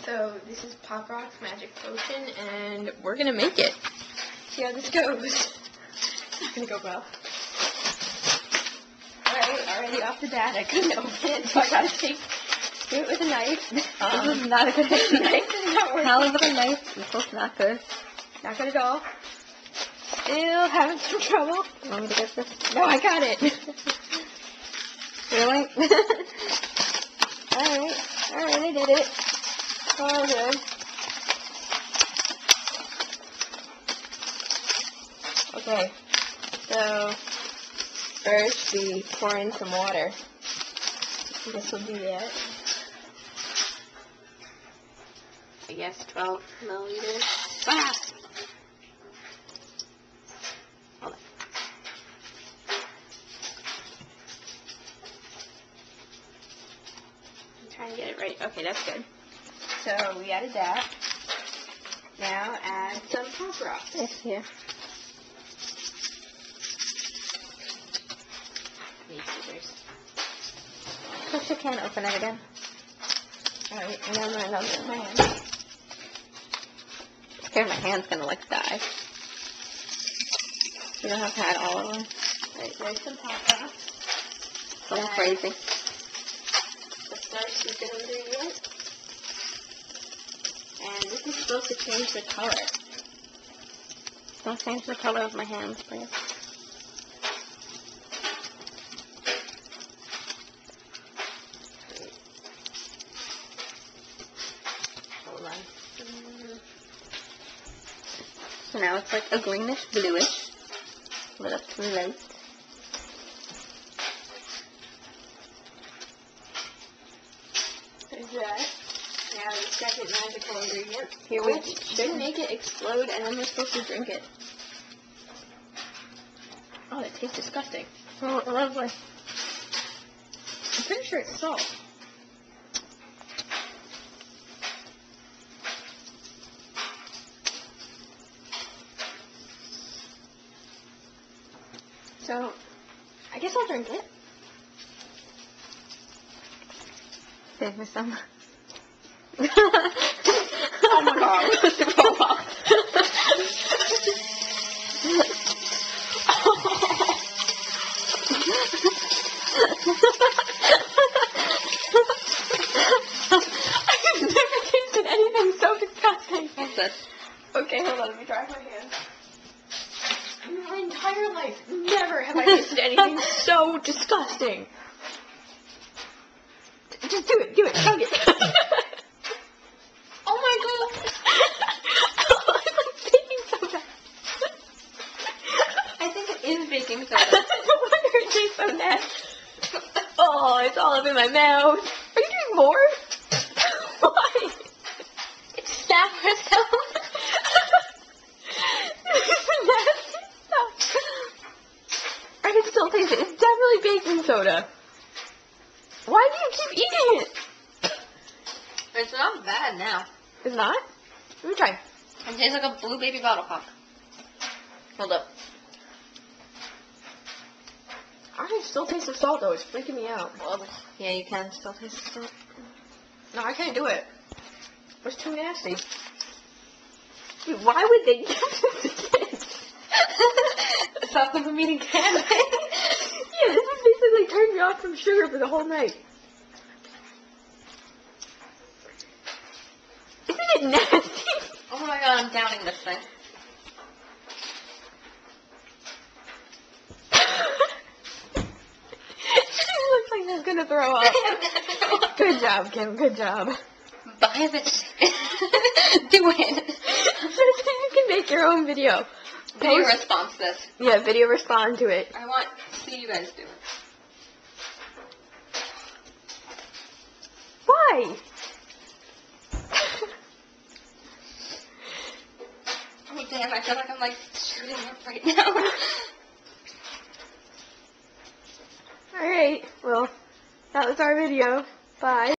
So this is Pop Rock's Magic Potion, and we're gonna make it. See how this goes. It's not gonna go well. Alright, already off the bat, I couldn't open it, so I gotta do it with a knife. This is not a good idea. Knife is not working. How with a knife? This is not good. Not good at all. Still having some trouble. You want me to get this? No, I got it. Really? Alright, I did it. All good. Okay, so first we pour in some water. This will be it. I guess 12 milliliters. Ah! Hold on. I'm trying to get it right. Okay, that's good. So we added that. Now add some Pop Rocks. It's here. Need scissors. Push, you can't open it again. Alright, and then I'll get my hand. I'm scared my hand's gonna like die. You don't have to add all of them. Alright, there's some Pop Rocks. Going crazy. The first secret ingredient. And this is supposed to change the color. Don't change the color of my hands, please. Hold on. So now it's like a greenish bluish. A little too light. There's that. Now the second magical ingredient. Here we Which should make it explode, and then we're supposed to drink it. Oh, that tastes disgusting. Oh, lovely. I'm pretty sure it's salt. So, I guess I'll drink it. Save me some. Oh my god. I've never tasted anything so disgusting. What's this? Okay, hold on, let me dry my hands. In my entire life, never have I tasted anything so disgusting. Just do it, chug it. Oh my god. It's like baking soda. I think it is baking soda. No wonder it tastes so nasty. Oh, it's all up in my mouth. Are you doing more? Why? It's sour stuff. This is nasty stuff. I can still taste it. It's definitely baking soda. Why do you keep eating it? It's not bad now. It's not? Let me try. It tastes like a blue baby bottle pop. Hold up. I can still taste the salt though. It's freaking me out. Well, yeah, you can still taste it. No, I can't do it. It's too nasty. Dude, why would they give this to kids? Stop them from eating candy. Yeah, this would basically turn me off from sugar for the whole night. Isn't it nasty? Oh my god, I'm downing this thing. It looks like it's gonna throw up. Good job, Kim. Good job. Buy this. Do it. You can make your own video. Video Post- response this. Yeah, video respond to it. I want to see you guys do it. Why? Oh damn, I feel like I'm like shooting up right now. Alright, well, that was our video. Bye.